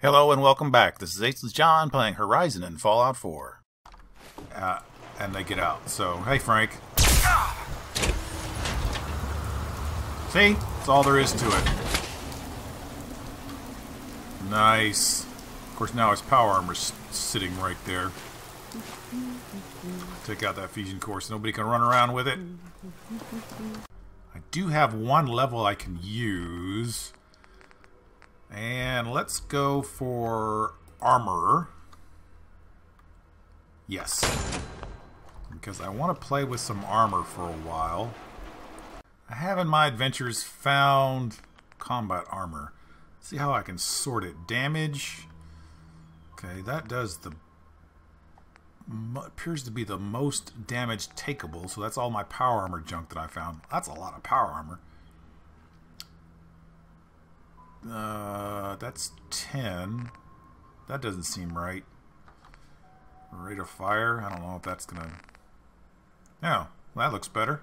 Hello and welcome back. This is HLessJon playing Horizon and Fallout 4. And they get out. So, hey Frank. See? That's all there is to it. Nice. Of course now his power armor's sitting right there. Take out that fusion core so nobody can run around with it. I do have one level I can use. And let's go for armor. Yes. Because I want to play with some armor for a while. I have in my adventures found combat armor. See how I can sort it. Damage. Okay, that does the... appears to be the most damage takeable. So that's all my power armor junk that I found. That's a lot of power armor. That's 10. That doesn't seem right. Rate of fire. I don't know if that's gonna... Oh, that looks better.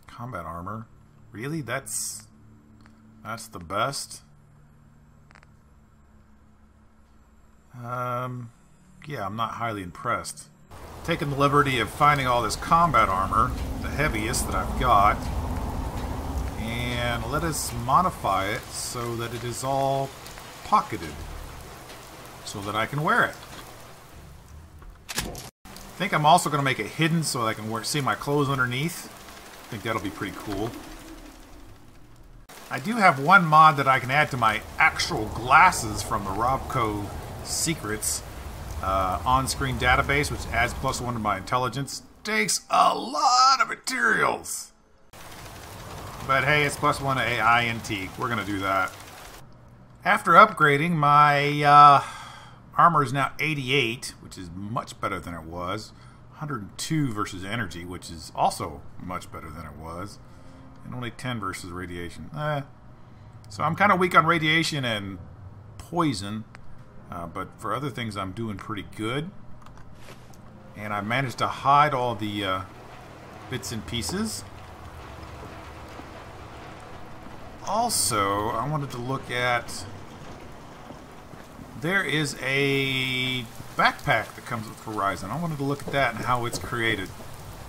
Combat armor. Really? That's the best? Yeah, I'm not highly impressed. Taking the liberty of finding all this combat armor, the heaviest that I've got, and let us modify it so that it is all pocketed so that I can wear it. I think I'm also going to make it hidden so that I can see my clothes underneath. I think that'll be pretty cool. I do have one mod that I can add to my actual glasses from the Robco Secrets on-screen database, which adds +1 to my intelligence. Takes a lot of materials. But hey, it's +1 to AI Antique. We're going to do that. After upgrading, my armor is now 88, which is much better than it was. 102 versus energy, which is also much better than it was. And only 10 versus radiation. So I'm kind of weak on radiation and poison. But for other things, I'm doing pretty good. And I managed to hide all the bits and pieces. Also, I wanted to look at... there is a backpack that comes with Horizon. I wanted to look at that and how it's created.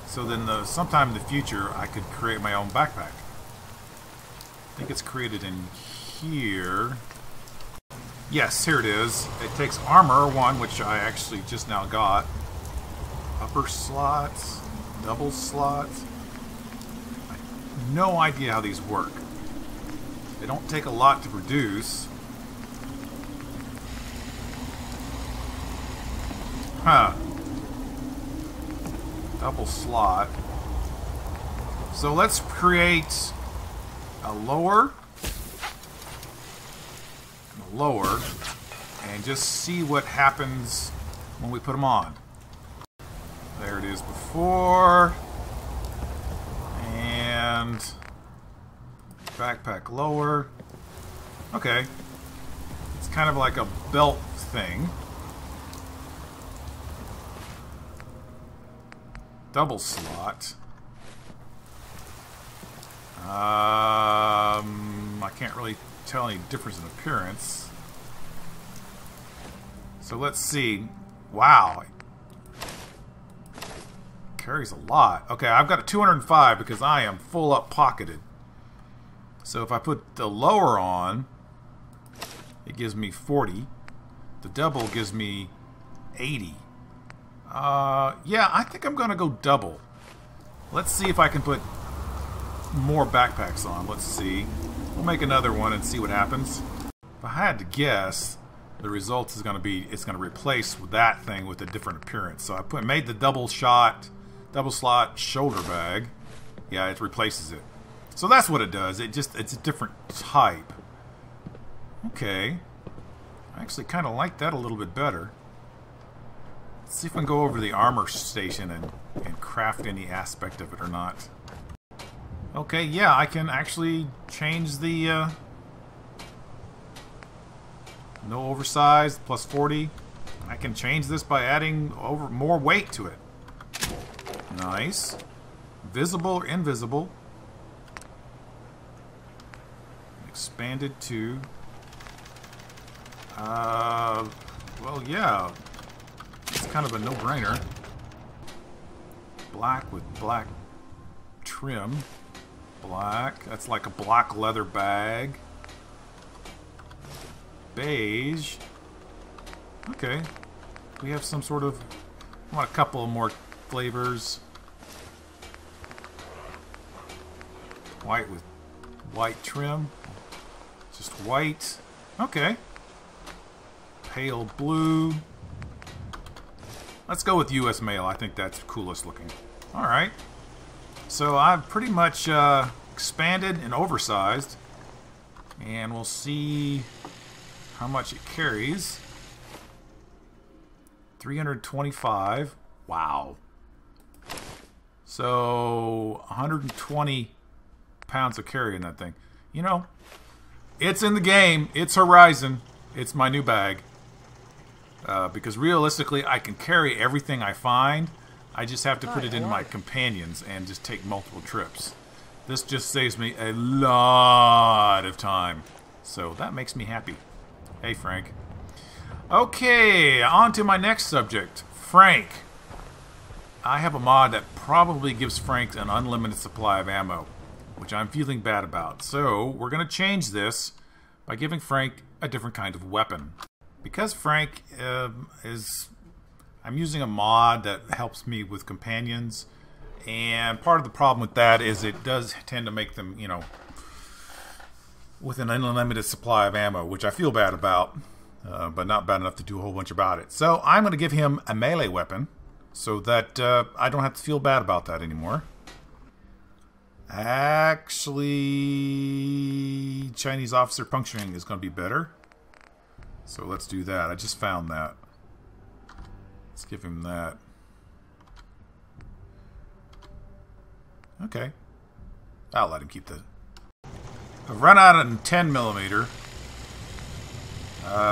So then sometime in the future, I could create my own backpack. I think it's created in here. Yes, here it is. It takes armor 1, which I actually just now got. Upper slots, double slots. I have no idea how these work. They don't take a lot to produce. Huh. Double slot. So let's create a lower and a lower and just see what happens when we put them on. There it is before. And backpack lower. Okay. It's kind of like a belt thing. Double slot. I can't really tell any difference in appearance. So let's see. Wow. Carries a lot. Okay, I've got a 205 because I am full up pocketed. So if I put the lower on, it gives me 40. The double gives me 80. Yeah, I think I'm gonna go double. Let's see if I can put more backpacks on. Let's see. We'll make another one and see what happens. If I had to guess, the result is gonna be it's gonna replace that thing with a different appearance. So I made the double slot shoulder bag. Yeah, it replaces it. So that's what it does. It's a different type. Okay. I actually kind of like that a little bit better. Let's see if I can go over to the armor station and craft any aspect of it or not. Okay, yeah, I can actually change the no oversized, +40. I can change this by adding more weight to it. Nice. Visible or invisible. Expanded to Well, yeah. It's kind of a no-brainer. Black with black trim. Black. That's like a black leather bag. Beige. Okay. We have some sort of... I want a couple more flavors. White with white trim. Just white. Okay. Pale blue. Let's go with US mail. I think that's coolest looking. Alright. So I've pretty much expanded and oversized. And we'll see how much it carries. 325. Wow. So 120 pounds of carry in that thing. You know, it's in the game. It's Horizon. It's my new bag. Because realistically, I can carry everything I find. I just have to put it in my companions and just take multiple trips. This just saves me a lot of time. So that makes me happy. Hey, Frank. Okay, on to my next subject. Frank. I have a mod that probably gives Frank an unlimited supply of ammo, which I'm feeling bad about. So we're going to change this by giving Frank a different kind of weapon. Because Frank I'm using a mod that helps me with companions, and part of the problem with that is it does tend to make them, you know, with an unlimited supply of ammo, which I feel bad about, but not bad enough to do a whole bunch about it. So I'm going to give him a melee weapon so that I don't have to feel bad about that anymore. Actually, Chinese officer puncturing is going to be better. So let's do that. I just found that. Let's give him that. Okay. I'll let him keep the... I've run out of 10mm.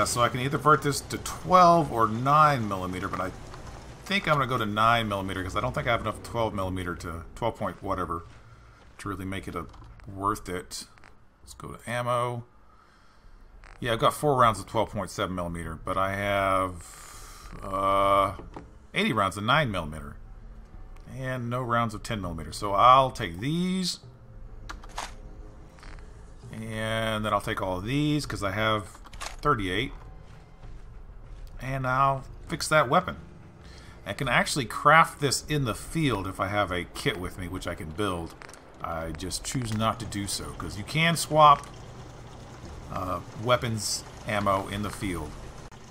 So I can either convert this to 12 or 9mm, but I think I'm going to go to 9mm because I don't think I have enough 12mm to 12 point whatever to really make it worth it. Let's go to ammo. Yeah, I've got 4 rounds of 12.7mm, but I have 80 rounds of 9mm and no rounds of 10mm. So I'll take these, and then I'll take all of these because I have 38, and I'll fix that weapon. I can actually craft this in the field if I have a kit with me, which I can build. I just choose not to do so because you can swap weapons ammo in the field.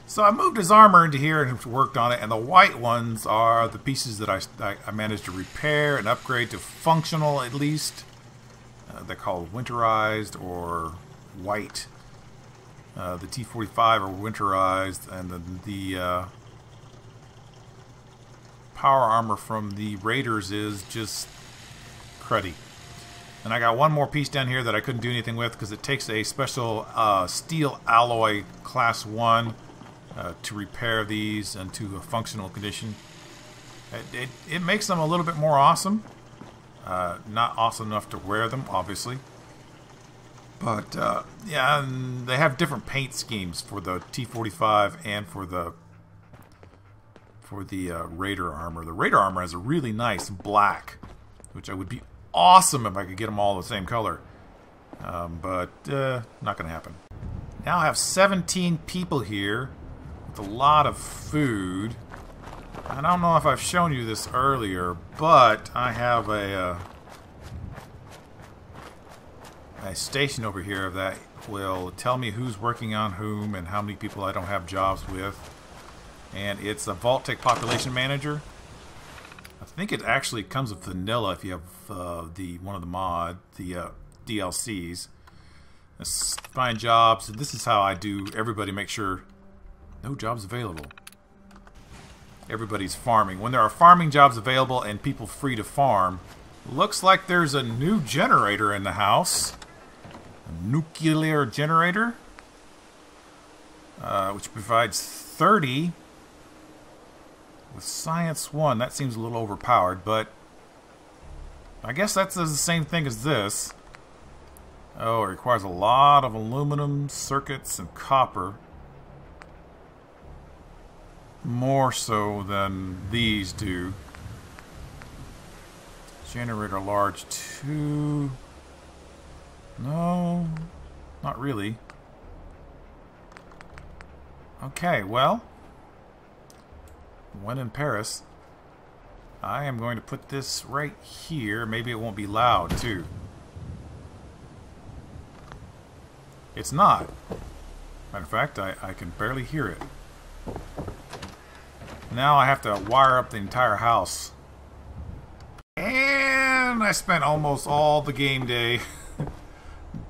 So I moved his armor into here and worked on it, and the white ones are the pieces that I managed to repair and upgrade to functional at least. They're called winterized or white. The T-45 are winterized, and the power armor from the Raiders is just cruddy. And I got one more piece down here that I couldn't do anything with because it takes a special steel alloy class 1 to repair these into a functional condition. It makes them a little bit more awesome. Not awesome enough to wear them, obviously. But, yeah, and they have different paint schemes for the T-45 and for the Raider armor. The Raider armor has a really nice black, which I would be awesome if I could get them all the same color. But not going to happen. Now I have 17 people here with a lot of food. I don't know if I've shown you this earlier, but I have a station over here that will tell me who's working on whom and how many people I don't have jobs with. And it's a Vault-Tec population manager. I think it actually comes with vanilla if you have one of the DLCs. Let's find jobs. This is how I do everybody make sure no jobs available. Everybody's farming. When there are farming jobs available and people free to farm, looks like there's a new generator in the house. A nuclear generator, which provides 30 with Science 1. That seems a little overpowered, but I guess that's the same thing as this. Oh, it requires a lot of aluminum, circuits, and copper. more so than these do. Generator large 2. No, not really. Okay, well, when in Paris, I am going to put this right here. Maybe it won't be loud, too. It's not. Matter of fact, I can barely hear it. Now I have to wire up the entire house. And I spent almost all the game day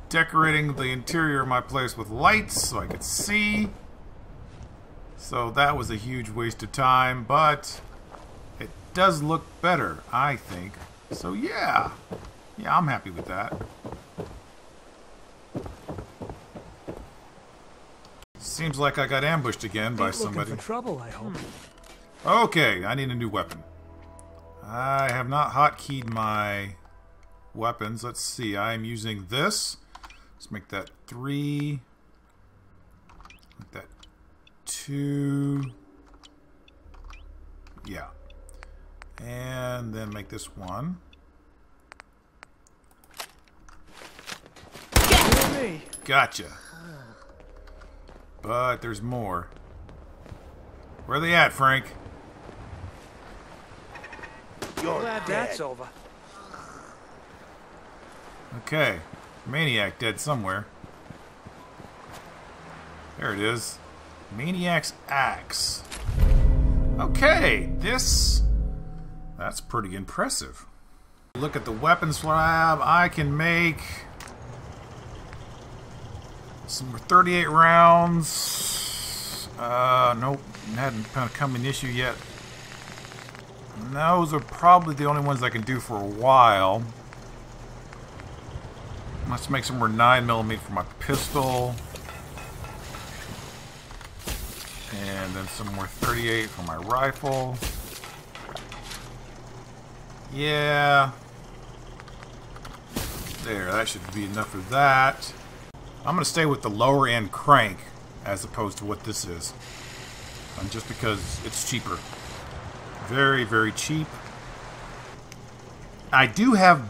decorating the interior of my place with lights so I could see. So that was a huge waste of time, but it does look better, I think. So yeah. Yeah, I'm happy with that. Seems like I got ambushed again by somebody. Looking for trouble, I hope. Okay, I need a new weapon. I have not hotkeyed my weapons. Let's see. I am using this. Let's make that 3. Make that 2. Yeah. And then make this 1. Gotcha. But there's more. Where are they at, Frank? You're glad that's over. Okay. Maniac dead somewhere. There it is. Maniac's axe. Okay, that's pretty impressive. Look at the weapons slab. I can make some 38 rounds. Nope, hadn't kind of come an issue yet. And those are probably the only ones I can do for a while. Let's make some more 9mm for my pistol. And then some more 38 for my rifle. Yeah. There, that should be enough of that. I'm going to stay with the lower end crank as opposed to what this is. Just because it's cheaper. Very, very cheap. I do have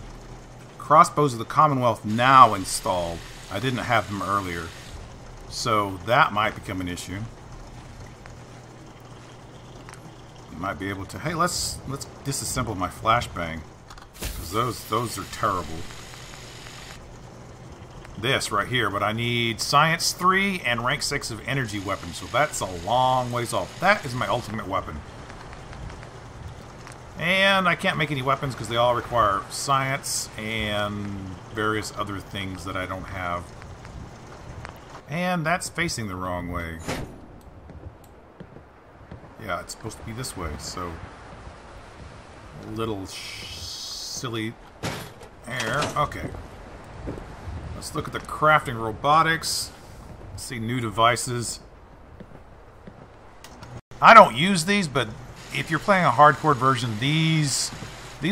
Crossbows of the Commonwealth now installed. I didn't have them earlier. So that might become an issue. Might be able to. Hey, let's disassemble my flashbang, because those are terrible. This right here, but I need Science 3 and Rank 6 of energy weapons, so that's a long ways off. That is my ultimate weapon. And I can't make any weapons because they all require science and various other things that I don't have. And that's facing the wrong way. Yeah, it's supposed to be this way, so a little silly there. Okay. Let's look at the crafting robotics. See new devices. I don't use these, but if you're playing a hardcore version, these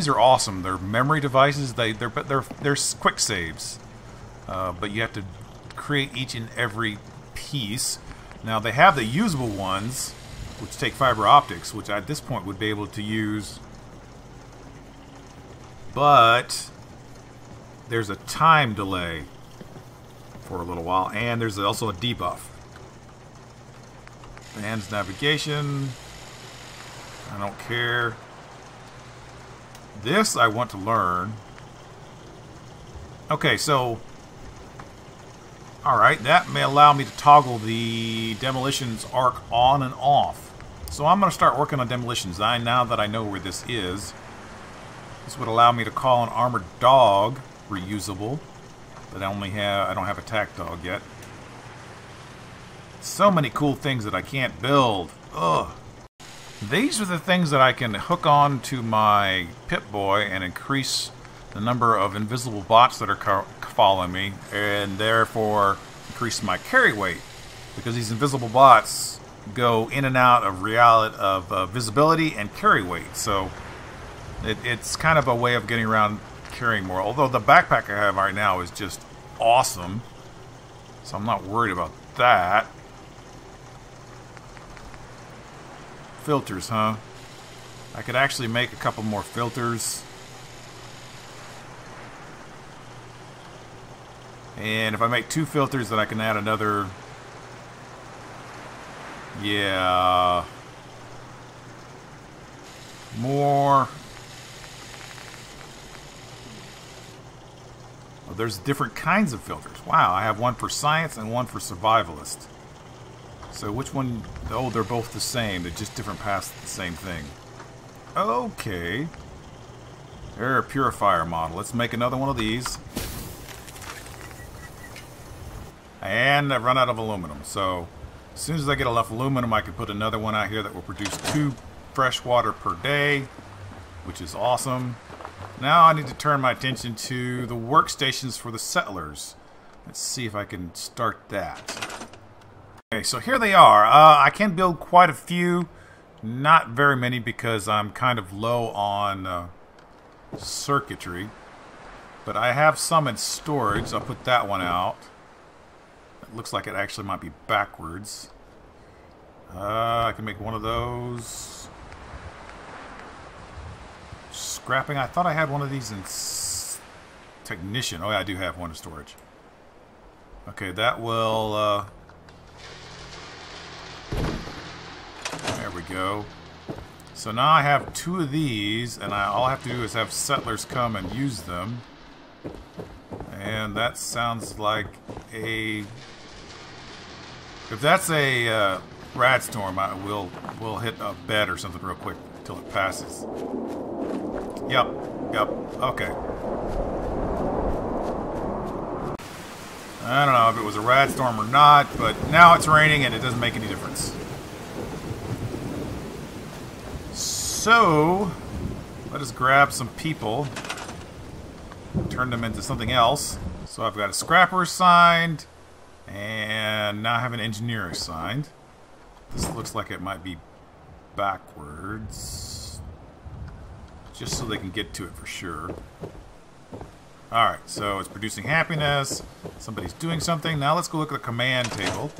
are awesome. They're memory devices. They're quick saves, but you have to create each and every piece. Now they have the usable ones, which take fiber optics, which I, at this point would be able to use. But there's a time delay for a little while, and there's also a debuff. Advanced navigation. I don't care. This I want to learn. Okay, so alright, that may allow me to toggle the demolitions arc on and off. So I'm going to start working on demolitions. Now that I know where this is, this would allow me to call an armored dog, reusable. But I don't have attack dog yet. So many cool things that I can't build. Ugh. These are the things that I can hook on to my Pip-Boy and increase the number of invisible bots that are following me, and therefore increase my carry weight, because these invisible bots go in and out of reality of visibility and carry weight. So it's kind of a way of getting around carrying more. Although the backpack I have right now is just awesome, so I'm not worried about that. filters, huh? I could actually make a couple more filters. And if I make 2 filters, then I can add another. Yeah. More. Oh, there's different kinds of filters. Wow, I have one for science and one for survivalist. So which one? Oh, they're both the same. They're just different paths to the same thing. Okay. Air purifier model. Let's make another one of these. And I've run out of aluminum. So as soon as I get enough aluminum, I can put another one out here that will produce 2 fresh water per day, which is awesome. Now I need to turn my attention to the workstations for the settlers. Let's see if I can start that. Okay, so here they are. I can build quite a few. Not very many because I'm kind of low on circuitry. But I have some in storage. I'll put that one out. It looks like it actually might be backwards. I can make one of those. Scrapping. I thought I had one of these in technician. Oh yeah, I do have one in storage. Okay, that will... there we go. So now I have 2 of these, and all I have to do is have settlers come and use them. And that sounds like a... If that's a rad storm, we'll hit a bed or something real quick until it passes. Yep, okay. I don't know if it was a rad storm or not, but now it's raining and it doesn't make any difference. So, let us grab some people, turn them into something else. So I've got a scrapper assigned, and now I have an engineer assigned. This looks like it might be backwards, just so they can get to it for sure. Alright, so it's producing happiness. Somebody's doing something. Now let's go look at the command table.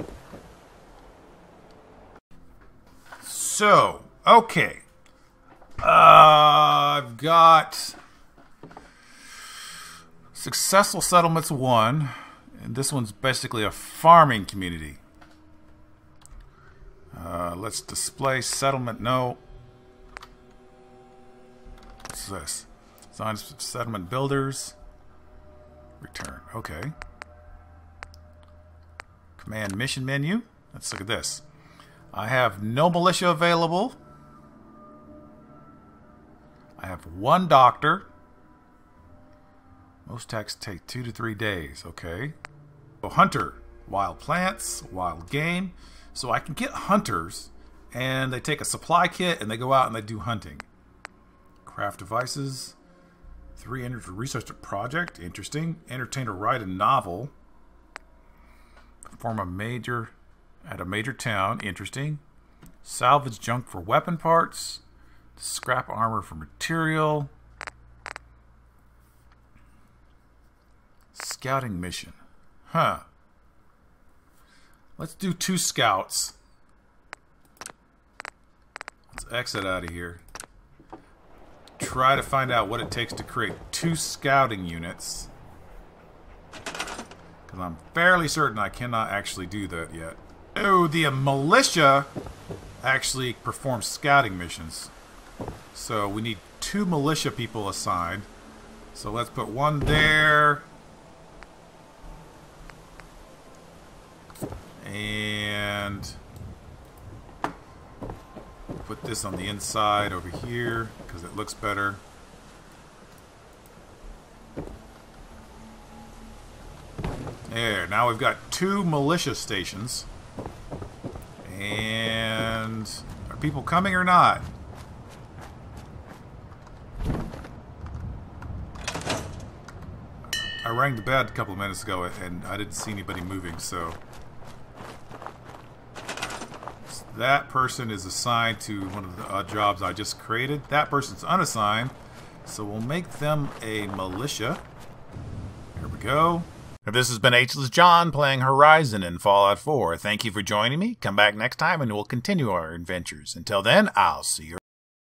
So, okay. I've got successful settlements 1, and this one's basically a farming community. Let's display settlement. No. What's this? Design settlement builders. Return. Okay. Command mission menu. Let's look at this. I have no militia available. I have 1 doctor. Most tasks take 2 to 3 days. Okay. So hunter. Wild plants. Wild game. So I can get hunters, and they take a supply kit, and they go out and they do hunting. Craft devices. 3 entered to research a project. Interesting. Entertain or write a novel. Perform a major at a major town. Interesting. Salvage junk for weapon parts. Scrap armor for material. Scouting mission. Huh. Let's do 2 scouts. Let's exit out of here. Try to find out what it takes to create 2 scouting units. Because I'm fairly certain I cannot actually do that yet. Oh, the militia actually performs scouting missions. So we need 2 militia people assigned. So let's put 1 there. And put this on the inside over here because it looks better. There, now we've got 2 militia stations. And are people coming or not? I rang the bell a couple of minutes ago and I didn't see anybody moving, so that person is assigned to one of the jobs I just created. That person's unassigned, so we'll make them a militia. Here we go. This has been HLessJon playing Horizon in Fallout 4. Thank you for joining me. Come back next time and we'll continue our adventures. Until then, I'll see you around.